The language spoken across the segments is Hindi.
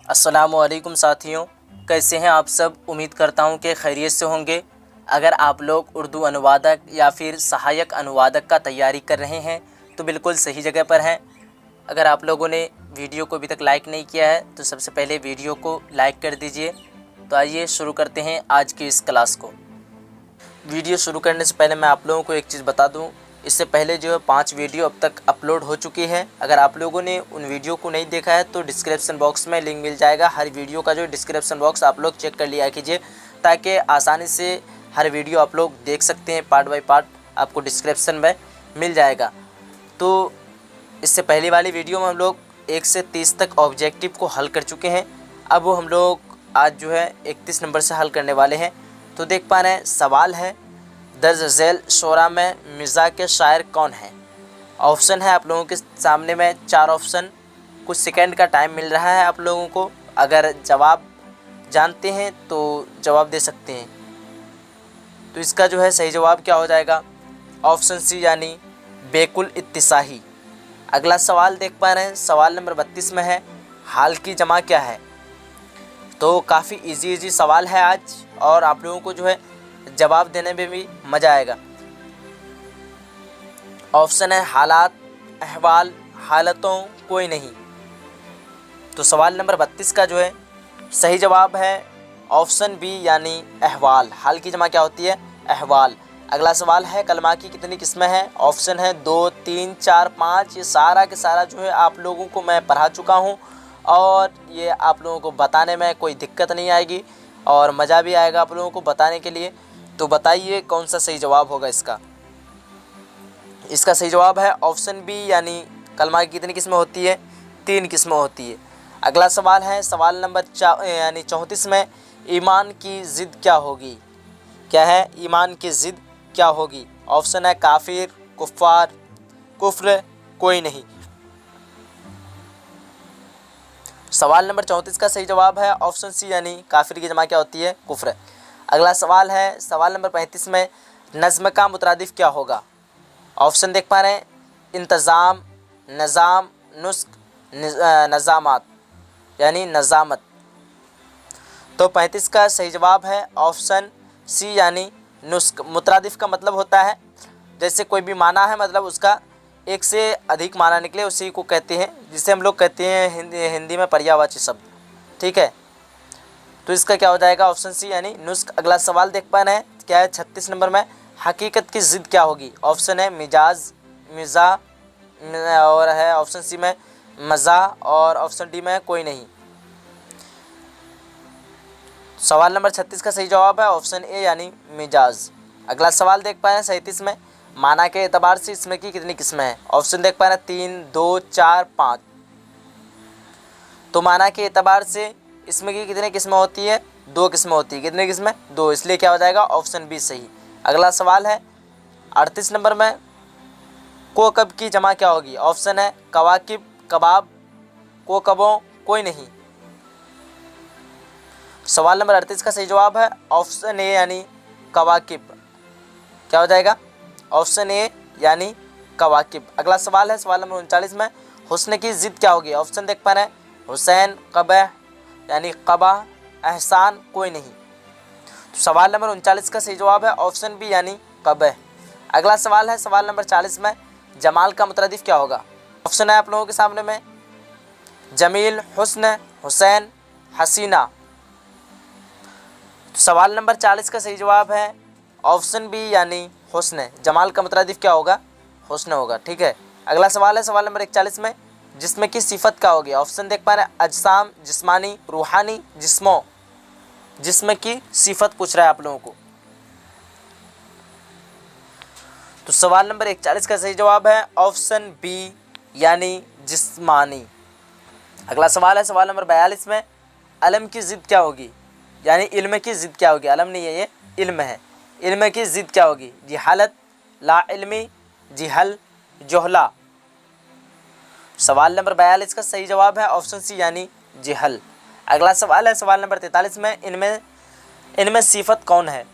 अस्सलामुअलैकुम साथियों, कैसे हैं आप सब। उम्मीद करता हूं कि खैरियत से होंगे। अगर आप लोग उर्दू अनुवादक या फिर सहायक अनुवादक का तैयारी कर रहे हैं तो बिल्कुल सही जगह पर हैं। अगर आप लोगों ने वीडियो को अभी तक लाइक नहीं किया है तो सबसे पहले वीडियो को लाइक कर दीजिए। तो आइए शुरू करते हैं आज की इस क्लास को। वीडियो शुरू करने से पहले मैं आप लोगों को एक चीज़ बता दूं, इससे पहले जो है 5 वीडियो अब तक अपलोड हो चुकी है। अगर आप लोगों ने उन वीडियो को नहीं देखा है तो डिस्क्रिप्शन बॉक्स में लिंक मिल जाएगा। हर वीडियो का जो डिस्क्रिप्शन बॉक्स आप लोग चेक कर लिया कीजिए ताकि आसानी से हर वीडियो आप लोग देख सकते हैं। पार्ट बाय पार्ट आपको डिस्क्रिप्शन में मिल जाएगा। तो इससे पहले वाली वीडियो में हम लोग 1 से 30 तक ऑब्जेक्टिव को हल कर चुके हैं। अब वो हम लोग आज जो है 31 नंबर से हल करने वाले हैं। तो देख पा रहे हैं, सवाल है दर्ज झैल शोरा में मिर्ज़ा के शायर कौन हैं। ऑप्शन है आप लोगों के सामने में 4 ऑप्शन। कुछ सेकंड का टाइम मिल रहा है आप लोगों को। अगर जवाब जानते हैं तो जवाब दे सकते हैं। तो इसका जो है सही जवाब क्या हो जाएगा, ऑप्शन सी यानी बेकुल इत्तिसाही। अगला सवाल देख पा रहे हैं, सवाल नंबर 32 में है हाल की जमा क्या है। तो काफ़ी इजी सवाल है आज और आप लोगों को जो है जवाब देने में भी मज़ा आएगा। ऑप्शन है हालात, अहवाल, हालतों, कोई नहीं। तो सवाल नंबर 32 का जो है सही जवाब है ऑप्शन बी यानी अहवाल। हाल की जमा क्या होती है, अहवाल। अगला सवाल है कलमा की कितनी किस्में हैं। ऑप्शन है 2, 3, 4, 5। ये सारा के सारा जो है आप लोगों को मैं पढ़ा चुका हूँ और ये आप लोगों को बताने में कोई दिक्कत नहीं आएगी और मज़ा भी आएगा आप लोगों को बताने के लिए। तो बताइए कौन सा सही जवाब होगा इसका। इसका सही जवाब है ऑप्शन बी यानी कलमा की कितनी किस्में होती है, 3 किस्में होती है। अगला सवाल है सवाल नंबर यानी 34 में ईमान की ज़िद क्या होगी। क्या है, ईमान की ज़िद क्या होगी। ऑप्शन है काफिर, कुफ्फार, कुफ्र, कोई नहीं। सवाल नंबर 34 का सही जवाब है ऑप्शन सी यानी काफिर की जमा क्या होती है, कुफ्र। अगला सवाल है सवाल नंबर 35 में नज़्म का मुतरादिफ क्या होगा। ऑप्शन देख पा रहे हैं इंतज़ाम, निज़ाम, नुस्ख, नज़ामत यानी नज़ामत। तो 35 का सही जवाब है ऑप्शन सी यानी नुस्ख। मुतरादिफ का मतलब होता है जैसे कोई भी माना है, मतलब उसका एक से अधिक माना निकले उसी को कहते हैं, जिसे हम लोग कहते हैं हिंदी में पर्यायवाची शब्द। ठीक है, तो इसका क्या हो जाएगा, ऑप्शन सी यानी नुस्ख। अगला सवाल देख पा रहे हैं क्या है 36 नंबर में हकीकत की ज़िद क्या होगी। ऑप्शन है मिजाज, मिज़ा और है ऑप्शन सी में मज़ा और ऑप्शन डी में कोई नहीं। सवाल नंबर 36 का सही जवाब है ऑप्शन ए यानी मिजाज। अगला सवाल देख पा रहे हैं 37 में माना के एतबार से इसमें की कितनी किस्में हैं। ऑप्शन देख पा रहे हैं 3, 2, 4, 5। तो माना के एतबार से इसमें की कितनी किस्में होती है, 2 किस्में होती है। कितनी किस्में, 2, इसलिए क्या हो जाएगा ऑप्शन बी सही। अगला सवाल है 38 नंबर में कोकब की जमा क्या होगी। ऑप्शन है कवाकिब, कबाब, कोकबों, कोई नहीं। सवाल नंबर 38 का सही जवाब है ऑप्शन ए यानी कवाकिब। क्या हो जाएगा, ऑप्शन ए यानी कवाकिब। अगला सवाल है सवाल नंबर 39 में हुस्न की ज़िद क्या होगी। ऑप्शन देख पा रहे हैं हुसैन, कबह यानी कबा, एहसान, कोई नहीं। तो सवाल नंबर 39 का सही जवाब है ऑप्शन बी यानी कबह। अगला सवाल है सवाल नंबर 40 में जमाल का मुतरदिफ क्या होगा। ऑप्शन है आप लोगों के सामने में जमील, हुस्न, हुसैन, हसीना। तो सवाल नंबर 40 का सही जवाब है ऑप्शन बी यानी हुस्न। जमाल का मुतरदिफ क्या होगा, हुस्न होगा। ठीक है, अगला सवाल है सवाल नंबर 41 में जिस्म की सिफत क्या होगी। ऑप्शन देख पा रहे हैं अजसाम, जिस्मानी, रूहानी, जिस्मों। जिस्म की सिफत पूछ रहा है आप लोगों को। तो सवाल नंबर 41 का सही जवाब है ऑप्शन बी यानी जिस्मानी। अगला सवाल है सवाल नंबर 42 में अलम की ज़िद क्या होगी, यानी इल्म की ज़िद क्या होगी। अलम नहीं है, ये इल्म है। इल्म की ज़िद क्या होगी, जिहालत, ला इल्मी, जिहल, जोहला। सवाल नंबर 42 का सही जवाब है ऑप्शन सी यानी जिहल। अगला सवाल है सवाल नंबर 43 में इनमें सिफत कौन है।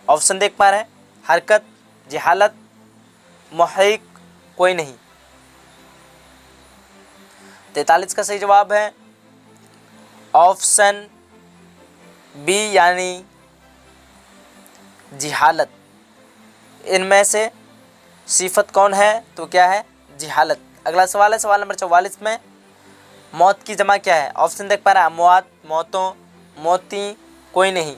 ऑप्शन देख पा रहे हैं हरकत, जिहालत, मुहरिक, कोई नहीं। 43 का सही जवाब है ऑप्शन बी यानी जिहालत। इनमें से सिफत कौन है? तो क्या है? जिहालत। अगला सवाल है सवाल नंबर 44 में, मौत की जमा क्या है? ऑप्शन देख पा रहे हैं, अमवात, मौतों, मोती, कोई नहीं।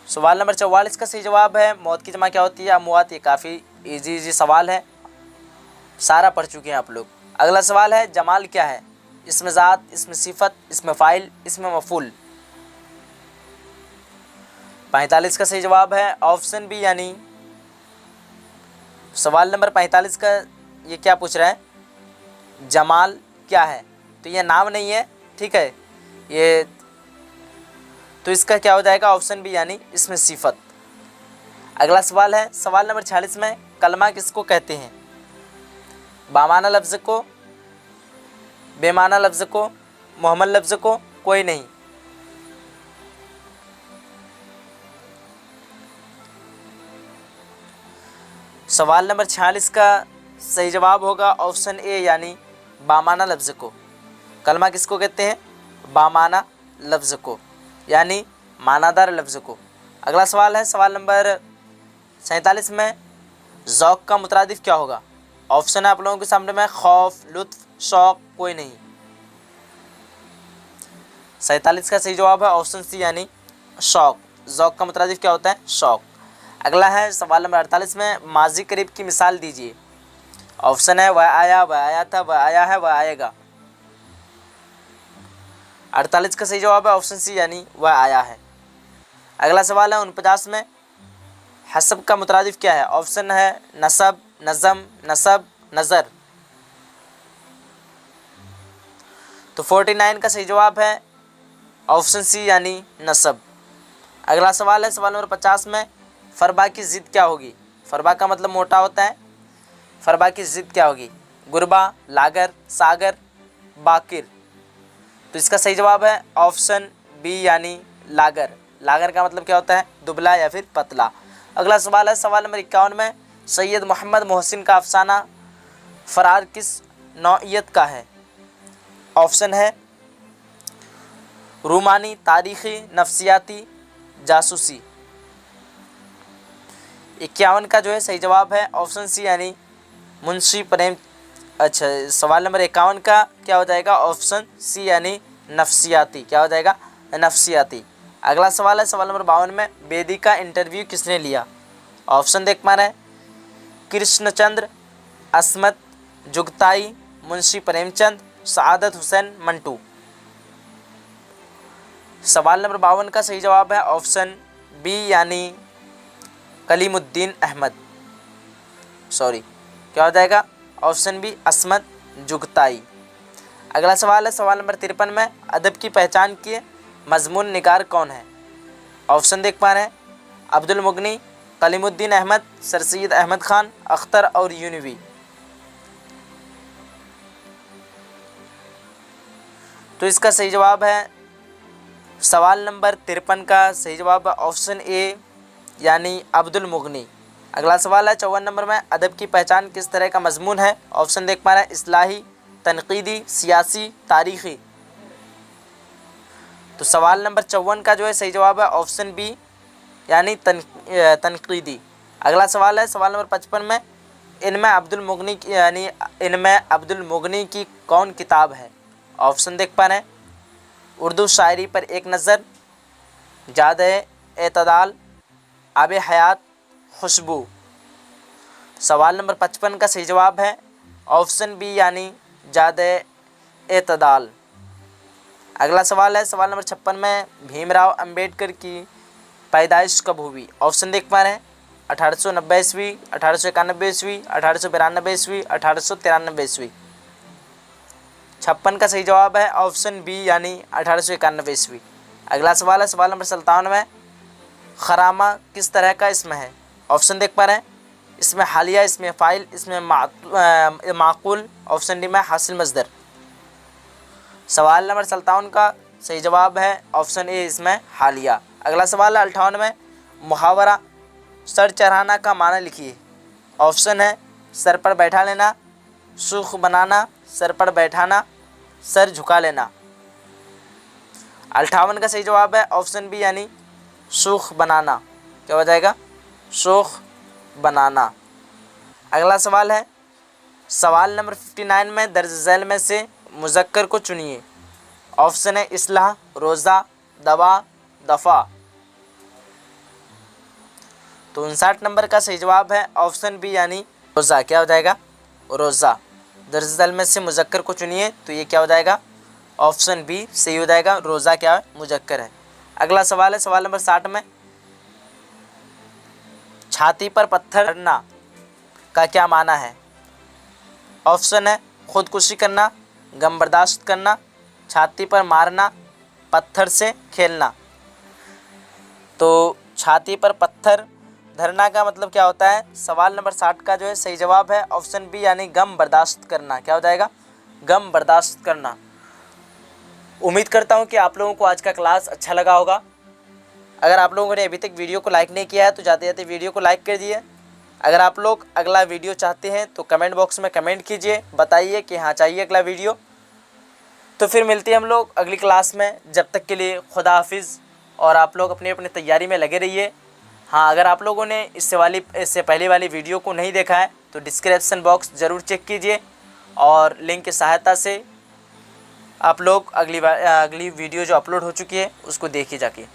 सवाल नंबर 44 का सही जवाब है मौत की जमा क्या होती है? अमवात। ये काफ़ी इजी सवाल है, सारा पढ़ चुके हैं आप लोग। अगला सवाल है, जमाल क्या है? इसमें ज़ात, इसमें सिफत, इसमें फ़ाइल, इसमें मफ़ूल। 45 का सही जवाब है ऑप्शन बी यानी, सवाल नंबर 45 का ये क्या पूछ रहा है? जमाल क्या है? तो ये नाम नहीं है, ठीक है, ये तो इसका क्या हो जाएगा? ऑप्शन बी यानी इसमें सिफत। अगला सवाल है सवाल नंबर 46 में, कलमा किसको कहते हैं? बामाना लफ्ज़ को, बेमाना लफ्ज़ को, मोहम्मद लफ्ज़ को, कोई नहीं। सवाल नंबर 46 का सही जवाब होगा ऑप्शन ए यानी बामाना लफ्ज़ को। कलमा किसको कहते हैं? बामाना लफ्ज़ को, यानी मानादार लफ्ज़ को। अगला सवाल है सवाल नंबर 47 में, ज़ौक़ का मुतरादिफ क्या होगा? ऑप्शन है आप लोगों के सामने में, खौफ, लुत्फ़, शौक़, कोई नहीं। 47 का सही जवाब है ऑप्शन सी यानी शौक़। ज़ौक़ का मुतरादिफ क्या होता है? शौक़। अगला है सवाल नंबर 48 में, माजी करीब की मिसाल दीजिए। ऑप्शन है, वह आया, वह आया था, वह आया है, वह आएगा। 48 का सही जवाब है ऑप्शन सी यानी वह आया है। अगला सवाल है 49 में, हसब का मुतरादिफ क्या है? ऑप्शन है नसब, नज़म, नसब, नज़र। तो 49 का सही जवाब है ऑप्शन सी यानी नसब। अगला सवाल है सवाल नंबर 50 में, फ़रबा की ज़िद क्या होगी? फ़रबा का मतलब मोटा होता है, फ़रबा की ज़िद क्या होगी? गुरबा, लागर, सागर, बाकिर। तो इसका सही जवाब है ऑप्शन बी यानी लागर। लागर का मतलब क्या होता है? दुबला या फिर पतला। अगला सवाल है सवाल नंबर 51 में, सैयद मोहम्मद मोहसिन का अफसाना फ़रार किस नौइयत का है? ऑप्शन है रूमानी, तारीख़ी, नफ्सियाती, जासूसी। 51 का जो है सही जवाब है ऑप्शन सी यानी मुंशी प्रेम। अच्छा, सवाल नंबर 51 का क्या हो जाएगा? ऑप्शन सी यानी नफ्सियाती। क्या हो जाएगा? नफ्सियाती। अगला सवाल है सवाल नंबर 52 में, बेदी का इंटरव्यू किसने लिया? ऑप्शन देख पा रहे हैं, कृष्णचंद्र, अस्मत, जुगताई, मुंशी प्रेमचंद, सआदत हुसैन मंटू। सवाल नंबर 52 का सही जवाब है ऑप्शन बी यानी कलीमुद्दीन अहमद। सॉरी, क्या हो जाएगा? ऑप्शन बी अस्मत जुगताई। अगला सवाल है सवाल नंबर 53 में, अदब की पहचान के मजमून निगार कौन है? ऑप्शन देख पा रहे हैं, अब्दुल मुगनी, कलीमुद्दीन अहमद, सर सैयद अहमद ख़ान, अख्तर और यूनवी। तो इसका सही जवाब है सवाल नंबर 53 का सही जवाब है ऑप्शन ए यानी अब्दुल मुगनी। अगला सवाल है 54 नंबर में, अदब की पहचान किस तरह का मजमून है? ऑप्शन देख पा रहे हैं, इस्लाही, तनकीदी, सियासी, तारीख़ी। तो सवाल नंबर 54 का जो है सही जवाब है ऑप्शन बी यानी तनकीदी। अगला सवाल है सवाल नंबर 55 में, इनमें अब्दुल मुगनी की कौन किताब है? ऑप्शन देख पा रहे हैं, उर्दू शायरी पर एक नज़र, जाद-ए-एतदाल, आब-ए-हयात, खुशबू। सवाल नंबर 55 का सही जवाब है ऑप्शन बी यानी जाद-ए-एतदाल। अगला सवाल है सवाल नंबर 56 में, भीमराव अंबेडकर की पैदाइश कब हुई? ऑप्शन देख पा रहे हैं, 1890 ईस्वी, 1891 ईस्वी, 1892 ईस्वी, 1893 ईस्वी। 56 का सही जवाब है ऑप्शन बी यानी 1891 ईस्वी। अगला सवाल है सवाल नंबर 57 में, खरामा किस तरह का इसम है? ऑप्शन देख पा रहे हैं, इसमें हालिया, इसमें फ़ाइल, इसमें माक़ूल, ऑप्शन डी में हासिल मज़दर। सवाल नंबर 57 का सही जवाब है ऑप्शन ए इसमें हालिया। अगला सवाल है 58 में, मुहावरा सर चढ़ाना का माना लिखिए। ऑप्शन है सर पर बैठा लेना, सुख बनाना, सर पर बैठाना, सर झुका लेना। 58 का सही जवाब है ऑप्शन बी यानी सूख बनाना। क्या हो जाएगा? सूख बनाना। अगला सवाल है सवाल नंबर 59 में दर्ज झैल में से मुज़क्कर को चुनिए। ऑप्शन है इस्लाह, रोज़ा, दवा, दफ़ा। तो 59 नंबर का सही जवाब है ऑप्शन बी यानी रोज़ा। क्या हो जाएगा? रोज़ा। दर्ज झैल में से मुज़क्कर को चुनिए, तो ये क्या हो जाएगा? ऑप्शन बी सही हो जाएगा। रोज़ा क्या है? मुज़क्कर है। अगला सवाल है सवाल नंबर 60 में छाती पर पत्थर रखना का क्या माना है? ऑप्शन है खुदकुशी करना, गम बर्दाश्त करना, छाती पर मारना, पत्थर से खेलना। तो छाती पर पत्थर धरना का मतलब क्या होता है? सवाल नंबर 60 का जो है सही जवाब है ऑप्शन बी यानी गम बर्दाश्त करना। क्या हो जाएगा? गम बर्दाश्त करना। उम्मीद करता हूँ कि आप लोगों को आज का क्लास अच्छा लगा होगा। अगर आप लोगों ने अभी तक वीडियो को लाइक नहीं किया है तो जाते जाते वीडियो को लाइक कर दिए। अगर आप लोग अगला वीडियो चाहते हैं तो कमेंट बॉक्स में कमेंट कीजिए, बताइए कि हाँ चाहिए अगला वीडियो। तो फिर मिलते हैं हम लोग अगली क्लास में। जब तक के लिए खुदा हाफिज़ और आप लोग अपनी अपनी तैयारी में लगे रहिए। हाँ, अगर आप लोगों ने इससे पहले वाली वीडियो को नहीं देखा है तो डिस्क्रिप्शन बॉक्स ज़रूर चेक कीजिए और लिंक की सहायता से आप लोग अगली वीडियो जो अपलोड हो चुकी है उसको देखिए जाके।